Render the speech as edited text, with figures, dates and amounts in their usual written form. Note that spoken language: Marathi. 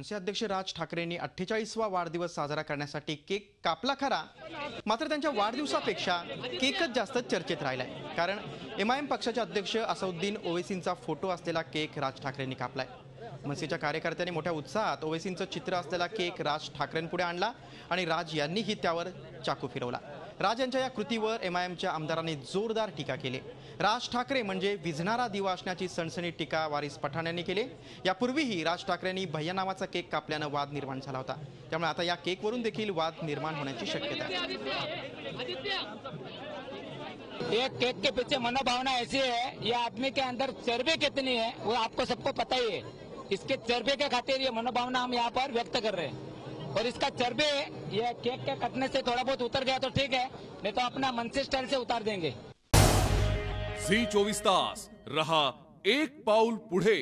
मनसे अध्यक्ष राज ठाकरेंनी 48वा वाढदिवस साजरा करण्यासाठी केक कापला खरा, मात्र त्यांच्या वाढदिवसापेक्षा केकच जास्त चर्चेत राहिलाय। कारण MIM पक्षाचे अध्यक्ष असदुद्दीन ओवैसींचा फोटो असलेला केक राज ठाकरेंनी कापलाय। मनसेच्या कार्यकर्त्यांनी मोठ्या उत्साहात ओवैसींचं चित्र असलेला केक राज ठाकरेंपुढे आणला आणि राज यांनीही त्यावर चाकू फिरवला। राज यांच्या या कृतीवर MIMच्या आमदारांनी जोरदार टीका केली। राज ठाकरे म्हणजे विझणारा दिवा असण्याची सणसणीत टीका वारिस पठाण यांनी केली। यापूर्वीही राज ठाकरेंनी भैया नावाचा केक कापल्यानं वाद निर्माण झाला होता, त्यामुळे आता या केकवरून देखील वाद निर्माण होण्याची शक्यता आहे। ये केक के पीछे मनोभावना ऐसी है, ये आदमी के अंदर चर्बी कितनी है वो आपको सबको पता ही है। इसके चर्बी के खातिर ये मनोभावना हम यहाँ पर व्यक्त कर रहे हैं। और इसका चर्बी ये केक के कटने से थोड़ा बहुत उतर गया तो ठीक है, नहीं तो अपना मनसे स्टाइल से उतार देंगे। झी 24 तास रहा एक पाऊल पुढे।